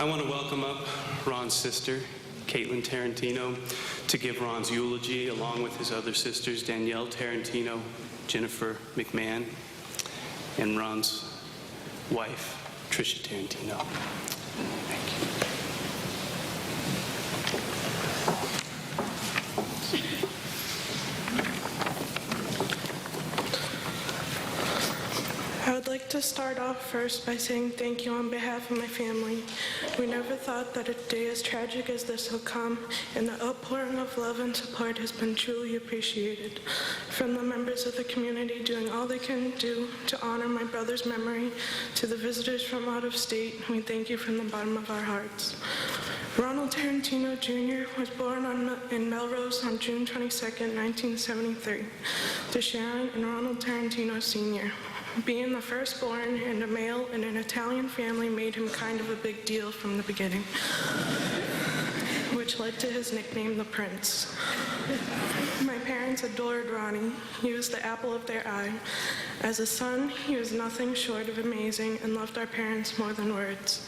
I want to welcome up Ron's sister, Caitlin Tarentino, to give Ron's eulogy, along with his other sisters, Danielle Tarentino, Jennifer McMahon, and Ron's wife, Tricia Tarentino. Thank you. I would like to start off first by saying thank you on behalf of my family. We never thought that a day as tragic as this would come, and the outpouring of love and support has been truly appreciated. From the members of the community doing all they can do to honor my brother's memory, to the visitors from out of state, we thank you from the bottom of our hearts. Ronald Tarentino Jr. was born in Melrose on June 22nd, 1973, to Sharon and Ronald Tarentino Sr. Being the firstborn and a male in an Italian family made him kind of a big deal from the beginning, which led to his nickname, the Prince. My parents adored Ronnie. He was the apple of their eye. As a son, he was nothing short of amazing and loved our parents more than words.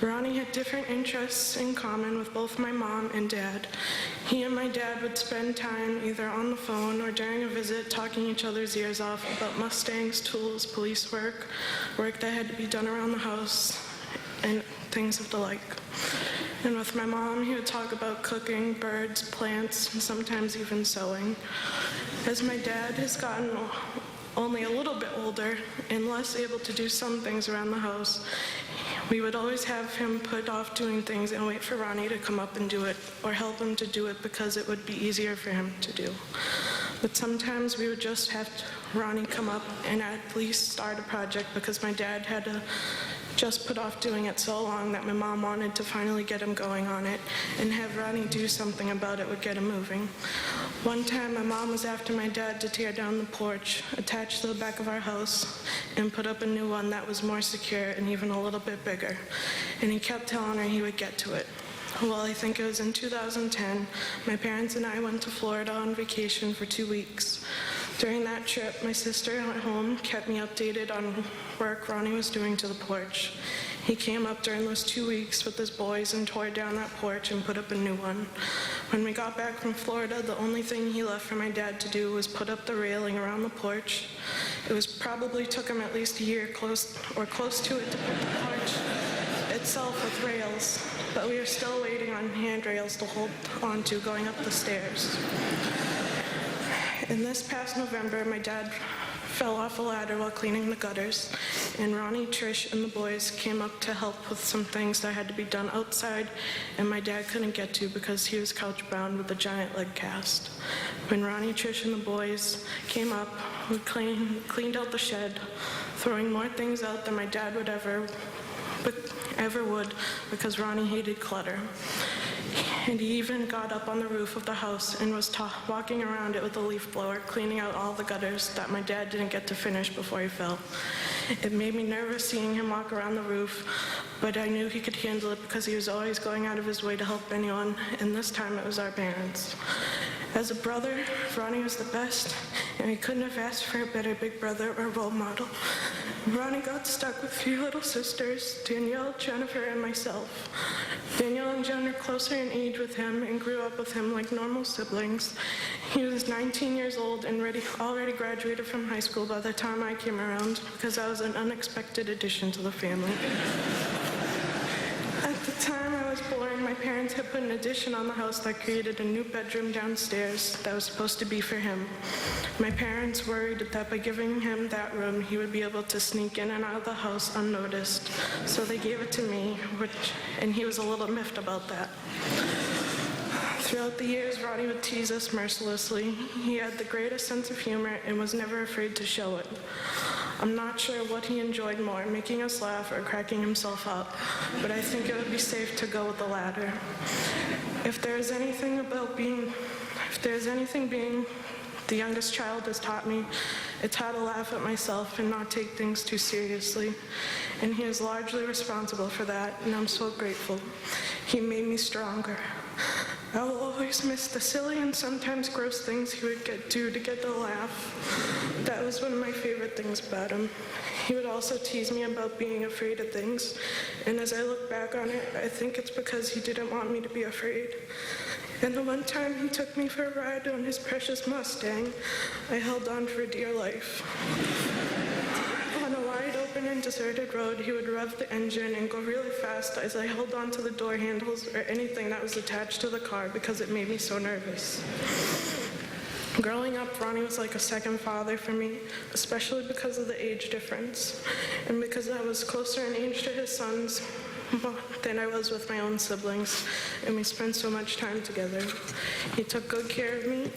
Ronnie had different interests in common with both my mom and dad. He and my dad would spend time either on the phone or during a visit talking each other's ears off about Mustangs, tools, police work that had to be done around the house, and things of the like. And with my mom, he would talk about cooking, birds, plants, and sometimes even sewing. As my dad has gotten only a little bit older and less able to do some things around the house, we would always have him put off doing things and wait for Ronnie to come up and do it, or help him to do it because it would be easier for him to do. But sometimes we would just have Ronnie come up and at least start a project because my dad had to just put off doing it so long that my mom wanted to finally get him going on it, and have Ronnie do something about it would get him moving. One time, my mom was after my dad to tear down the porch attached to the back of our house and put up a new one that was more secure and even a little bit bigger, and he kept telling her he would get to it. Well, I think it was in 2010, my parents and I went to Florida on vacation for 2 weeks. During that trip, my sister at home kept me updated on work Ronnie was doing to the porch. He came up during those 2 weeks with his boys and tore down that porch and put up a new one. When we got back from Florida, the only thing he left for my dad to do was put up the railing around the porch. It probably took him at least a year close to it to put the porch itself with rails, but we are still waiting on handrails to hold onto going up the stairs. In this past November, my dad fell off a ladder while cleaning the gutters, and Ronnie, Trish, and the boys came up to help with some things that had to be done outside, and my dad couldn't get to because he was couch-bound with a giant leg cast. When Ronnie, Trish, and the boys came up, we cleaned out the shed, throwing more things out than my dad would ever would, because Ronnie hated clutter. And he even got up on the roof of the house and was walking around it with a leaf blower, cleaning out all the gutters that my dad didn't get to finish before he fell. It made me nervous seeing him walk around the roof, but I knew he could handle it because he was always going out of his way to help anyone, and this time it was our parents. As a brother, Ronnie was the best, and I couldn't have asked for a better big brother or role model. Ronnie got stuck with 3 little sisters, Danielle, Jennifer, and myself. Danielle and Jen are closer in age with him and grew up with him like normal siblings. He was 19 years old and already graduated from high school by the time I came around, because I was an unexpected addition to the family. At the time I was born, my parents had put an addition on the house that created a new bedroom downstairs that was supposed to be for him. My parents worried that by giving him that room, he would be able to sneak in and out of the house unnoticed, so they gave it to me, and he was a little miffed about that. Throughout the years, Ronnie would tease us mercilessly. He had the greatest sense of humor and was never afraid to show it. I'm not sure what he enjoyed more, making us laugh or cracking himself up, but I think it would be safe to go with the latter. If there's anything being the youngest child has taught me, it's how to laugh at myself and not take things too seriously. And he is largely responsible for that, and I'm so grateful. He made me stronger. I will always miss the silly and sometimes gross things he would do to get the laugh. That was one of my favorite things about him. He would also tease me about being afraid of things, and as I look back on it, I think it's because he didn't want me to be afraid. And the one time he took me for a ride on his precious Mustang, I held on for dear life. On a wide open and deserted road, he would rev the engine and go really fast as I held on to the door handles or anything that was attached to the car because it made me so nervous. Growing up, Ronnie was like a second father for me, especially because of the age difference, and because I was closer in age to his sons than I was with my own siblings, and we spent so much time together. He took good care of me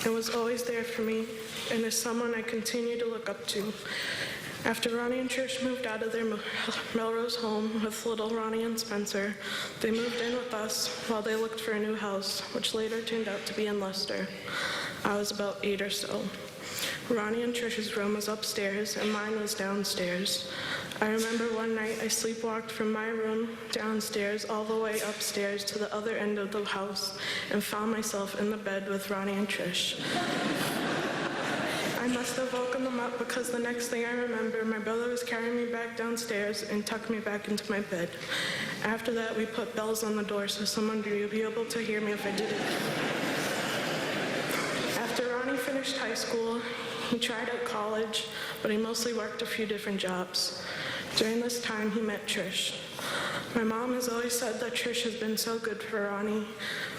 and was always there for me, and is someone I continue to look up to. After Ronnie and Trish moved out of their Melrose home with little Ronnie and Spencer, they moved in with us while they looked for a new house, which later turned out to be in Leicester. I was about 8 or so. Ronnie and Trish's room was upstairs and mine was downstairs. I remember one night I sleepwalked from my room downstairs all the way upstairs to the other end of the house and found myself in the bed with Ronnie and Trish. I must have woken them up because the next thing I remember, my brother was carrying me back downstairs and tucked me back into my bed. After that, we put bells on the door so someone would be able to hear me if I did it. After Ronnie finished high school, he tried out college, but he mostly worked a few different jobs. During this time, he met Trish. My mom has always said that Trish has been so good for Ronnie.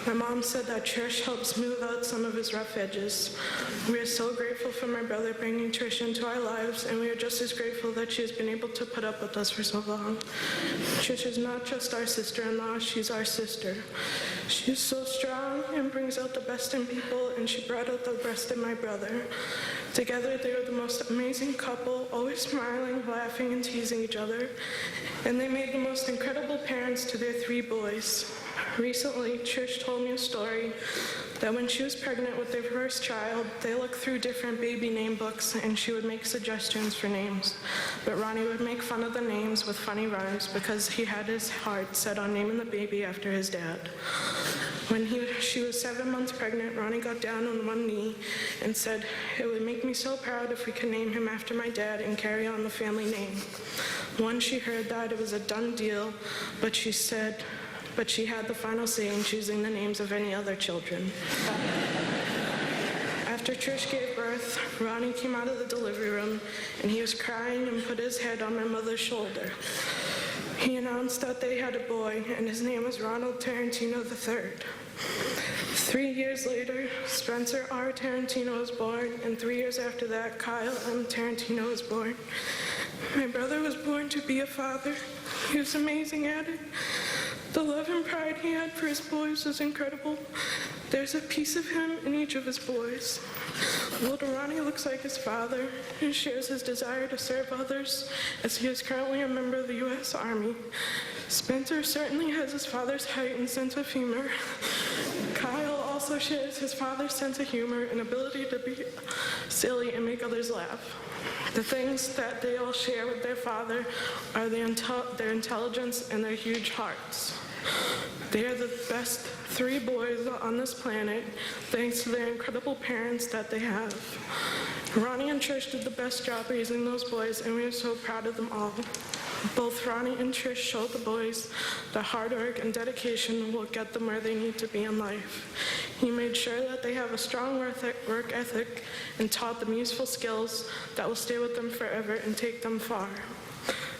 My mom said that Trish helped smooth out some of his rough edges. We are so grateful for my brother bringing Trish into our lives, and we are just as grateful that she has been able to put up with us for so long. Trish is not just our sister-in-law, she's our sister. She is so strong and brings out the best in people, and she brought out the best in my brother. Together, they were the most amazing couple, always smiling, laughing, and teasing each other. And they made the most incredible parents to their 3 boys. Recently, Trish told me a story that when she was pregnant with their first child, they looked through different baby name books and she would make suggestions for names. But Ronnie would make fun of the names with funny rhymes because he had his heart set on naming the baby after his dad. When she was 7 months pregnant, Ronnie got down on one knee and said, "It would make me so proud if we could name him after my dad and carry on the family name." Once she heard that, it was a done deal, but she had the final say in choosing the names of any other children. After Trish gave birth, Ronnie came out of the delivery room and he was crying and put his head on my mother's shoulder. He announced that they had a boy, and his name was Ronald Tarentino III. 3 years later, Spencer R. Tarentino was born, and 3 years after that, Kyle M. Tarentino was born. My brother was born to be a father. He was amazing at it. The love and pride he had for his boys was incredible. There's a piece of him in each of his boys. Little Ronnie looks like his father and shares his desire to serve others, as he is currently a member of the U.S. Army. Spencer certainly has his father's height and sense of humor. Kyle also shares his father's sense of humor and ability to be silly and make others laugh. The things that they all share with their father are their intelligence and their huge hearts. They are the best 3 boys on this planet, thanks to their incredible parents that they have. Ronnie and Trish did the best job raising those boys, and we are so proud of them all. Both Ronnie and Trish showed the boys that hard work and dedication will get them where they need to be in life. He made sure that they have a strong work ethic and taught them useful skills that will stay with them forever and take them far.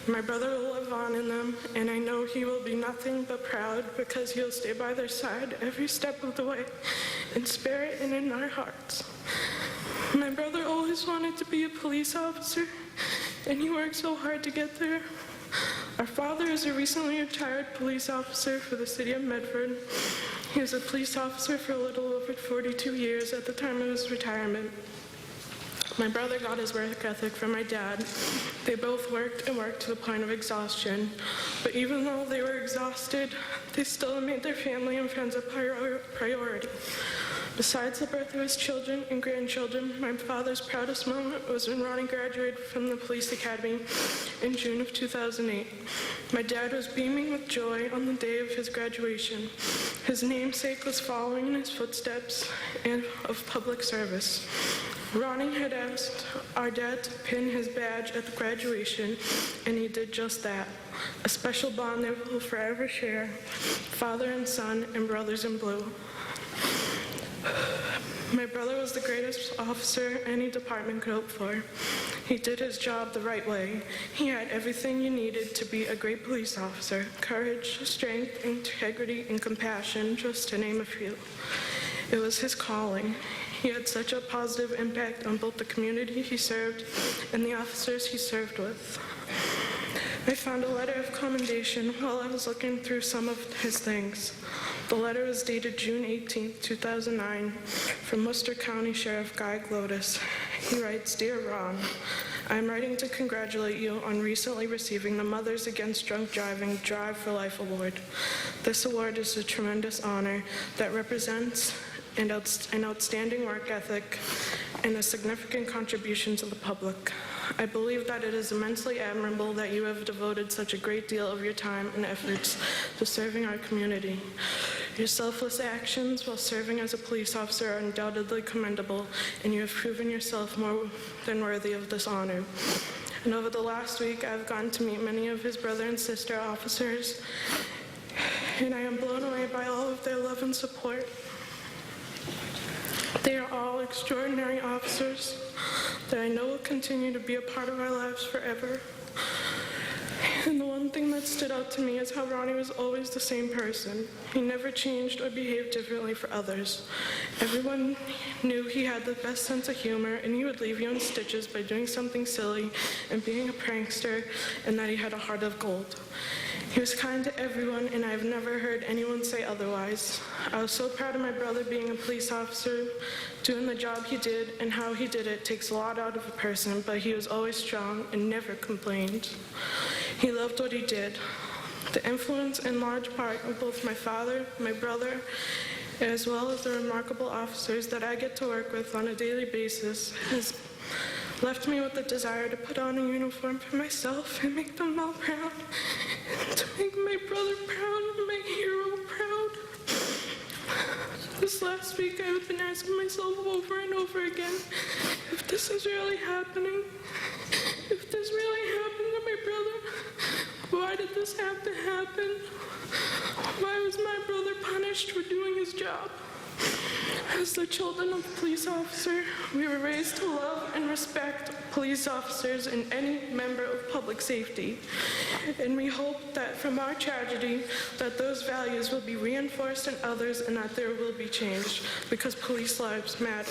My brother will live on in them, and I know he will be nothing but proud because he'll stay by their side every step of the way, in spirit and in our hearts. My brother always wanted to be a police officer, and he worked so hard to get there. Our father is a recently retired police officer for the city of Medford. He was a police officer for a little over 42 years at the time of his retirement. My brother got his work ethic from my dad. They both worked and worked to the point of exhaustion. But even though they were exhausted, they still made their family and friends a priority. Besides the birth of his children and grandchildren, my father's proudest moment was when Ronnie graduated from the police academy in June of 2008. My dad was beaming with joy on the day of his graduation. His namesake was following in his footsteps and of public service. Ronnie had asked our dad to pin his badge at the graduation, and he did just that. A special bond they will forever share, father and son and brothers in blue. My brother was the greatest officer any department could hope for. He did his job the right way. He had everything you needed to be a great police officer: courage, strength, integrity, and compassion, just to name a few. It was his calling. He had such a positive impact on both the community he served and the officers he served with. I found a letter of commendation while I was looking through some of his things. The letter was dated June 18, 2009, from Worcester County Sheriff Guy Glotis. He writes, "Dear Ron, I am writing to congratulate you on recently receiving the Mothers Against Drunk Driving Drive for Life Award. This award is a tremendous honor that represents an outstanding work ethic and a significant contribution to the public. I believe that it is immensely admirable that you have devoted such a great deal of your time and efforts to serving our community. Your selfless actions while serving as a police officer are undoubtedly commendable, and you have proven yourself more than worthy of this honor. And over the last week, I've gotten to meet many of his brother and sister officers, and I am blown away by all of their love and support. They are all extraordinary officers that I know will continue to be a part of our lives forever. And the one thing that stood out to me is how Ronnie was always the same person. He never changed or behaved differently for others. Everyone knew he had the best sense of humor, and he would leave you in stitches by doing something silly and being a prankster, and that he had a heart of gold. He was kind to everyone, and I've never heard anyone say otherwise. I was so proud of my brother being a police officer, doing the job he did, and how he did it takes a lot out of a person, but he was always strong and never complained. He loved what he did. The influence in large part of both my father, my brother, as well as the remarkable officers that I get to work with on a daily basis has left me with the desire to put on a uniform for myself and make them all proud, to make my brother proud and my hero proud. This last week I've been asking myself over and over again if this is really happening, if this really happened to my brother, why did this have to happen? Why was my brother punished for doing his job? As the children of a police officer, we were raised to love and respect police officers and any member of public safety. And we hope that from our tragedy, that those values will be reinforced in others and that there will be change, because police lives matter.